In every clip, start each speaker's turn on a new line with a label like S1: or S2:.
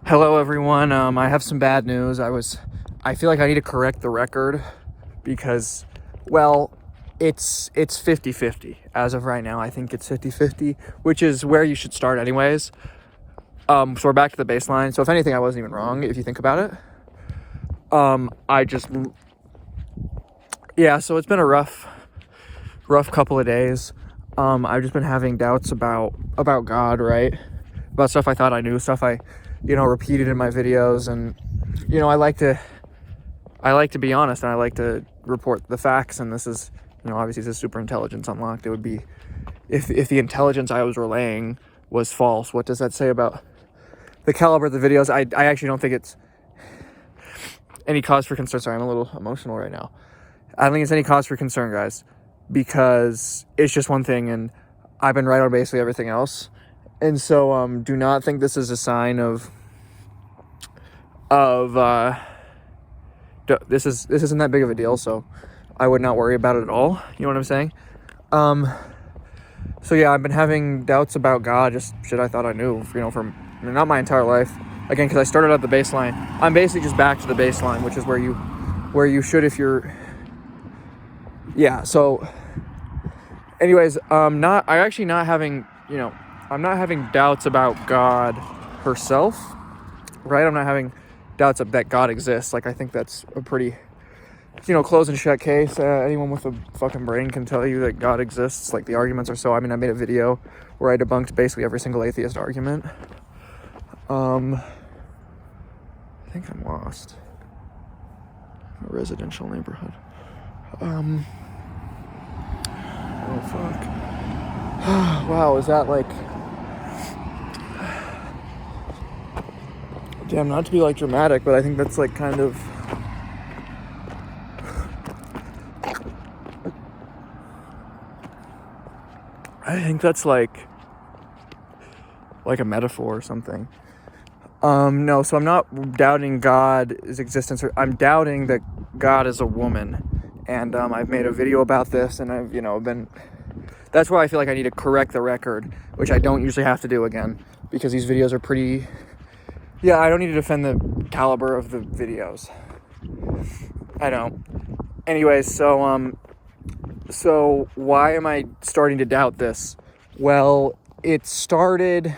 S1: Hello everyone. I have some bad news. I feel like I need to correct the record because, well, it's 50-50 as of right now. I think it's 50-50, which is where you should start anyways. So we're back to the baseline. So if anything, I wasn't even wrong if you think about it. So it's been a rough couple of days. I've just been having doubts about God, right? About stuff I thought I knew, stuff I repeated in my videos, and I like to be honest, and I like to report the facts. And this is, obviously, this is Super Intelligence Unlocked. It would be, if the intelligence I was relaying was false, what does that say about the caliber of the videos? I actually don't think it's any cause for concern. Sorry, I'm a little emotional right now. I don't think it's any cause for concern, guys, because it's just one thing, and I've been right on basically everything else. And so, do not think this is a sign of this isn't that big of a deal. So I would not worry about it at all. You know what I'm saying? So yeah, I've been having doubts about God, just shit I thought I knew, from not my entire life. Again, because I started at the baseline. I'm basically just back to the baseline, which is where you should if you're. Yeah. So, anyways, I'm not having doubts about God herself, right? I'm not having doubts that God exists. Like, I think that's a pretty, close and shut case. Anyone with a fucking brain can tell you that God exists. Like, the arguments are so. I made a video where I debunked basically every single atheist argument. I think I'm lost. A residential neighborhood. Oh fuck. Wow, is that like... Damn, not to be like dramatic, but I think that's like kind of... I think that's like a metaphor or something. No, so I'm not doubting God's existence. I'm doubting that God is a woman. And I've made a video about this, and I've, been... That's where I feel like I need to correct the record, which I don't usually have to do again, because these videos are pretty... Yeah, I don't need to defend the caliber of the videos. I don't. Anyways, so why am I starting to doubt this? Well, it started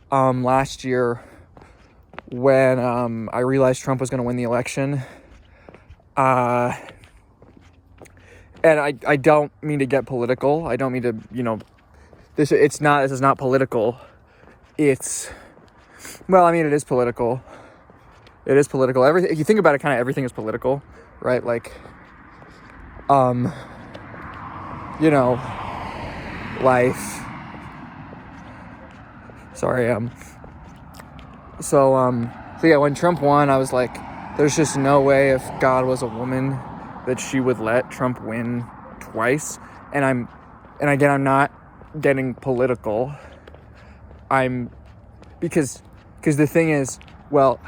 S1: last year when I realized Trump was going to win the election. And I don't mean to get political. I don't mean to, this is not political. It's, well, I mean, it is political. It is political. Everything, if you think about it, kind of everything is political, right? Like, life. Sorry, So yeah, when Trump won, I was like, there's just no way if God was a woman that she would let Trump win twice. And again, I'm not getting political. Because the thing is, well,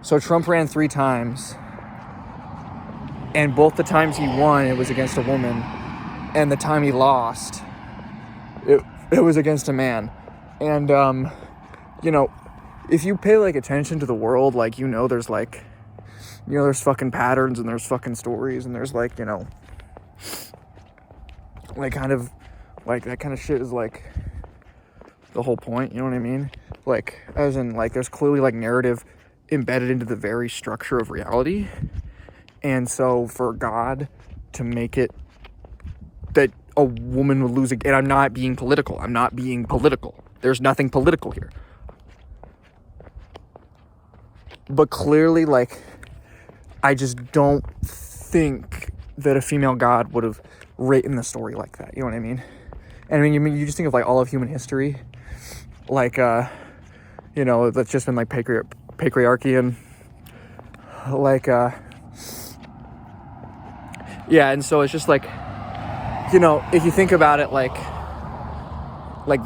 S1: so Trump ran 3 times, and both the times he won, it was against a woman, and the time he lost, it was against a man. And, if you pay, like, attention to the world, like, there's, like, there's fucking patterns, and there's fucking stories, and there's, like, like, kind of, like, that kind of shit is, like, the whole point, you know what I mean? Like, as in, like, there's clearly, like, narrative embedded into the very structure of reality. And so for God to make it that a woman would lose, and I'm not being political. There's nothing political here. But clearly, like, I just don't think that a female God would have written the story like that. You know what I mean? And you just think of, like, all of human history. Like, that's just been, like, patriarchy and, like, yeah, and so it's just, like, if you think about it, like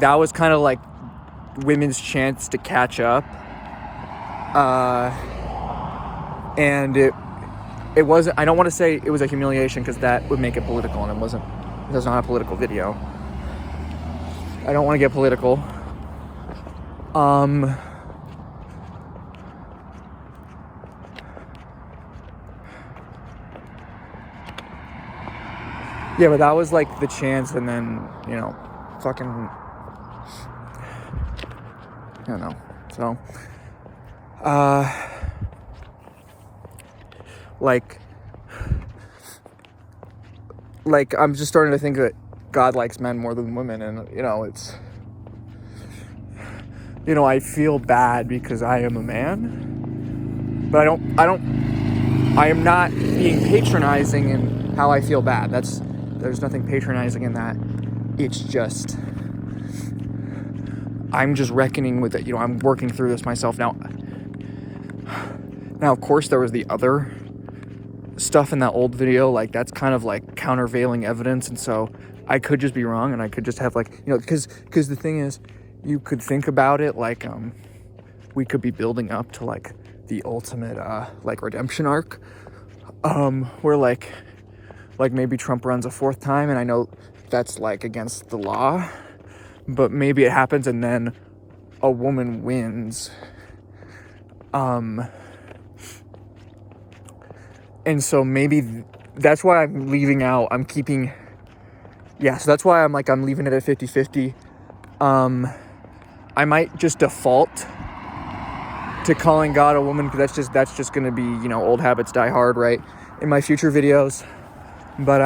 S1: that was kind of, like, women's chance to catch up. And it wasn't, I don't want to say it was a humiliation, because that would make it political, and it wasn't. It was not a political video. I don't want to get political. Yeah, but that was like the chance, and then, you know, fucking, I don't know. So, like I'm just starting to think that God likes men more than women, and, you know, it's, you know, I feel bad because I am a man, but I am not being patronizing in how I feel bad. There's nothing patronizing in that. It's just, I'm just reckoning with it. You know, I'm working through this myself now. Now, of course, there was the other stuff in that old video. Like, that's kind of like countervailing evidence. And so I could just be wrong, and I could just have, like, you know, because the thing is, you could think about it like, we could be building up to like the ultimate, like, redemption arc, where like maybe Trump runs a fourth time, and I know that's like against the law, but maybe it happens and then a woman wins. And so maybe that's why I'm leaving out, so that's why I'm leaving it at 50-50. I might just default to calling God a woman, because that's just going to be, you know, old habits die hard, right, in my future videos. But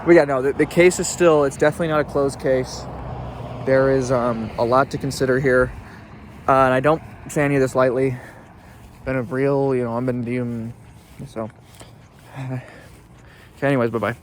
S1: yeah, no, the case is still, it's definitely not a closed case. There is a lot to consider here, and I don't say any of this lightly. Been a real, you know, I've been doing, so. Okay, anyways, bye-bye.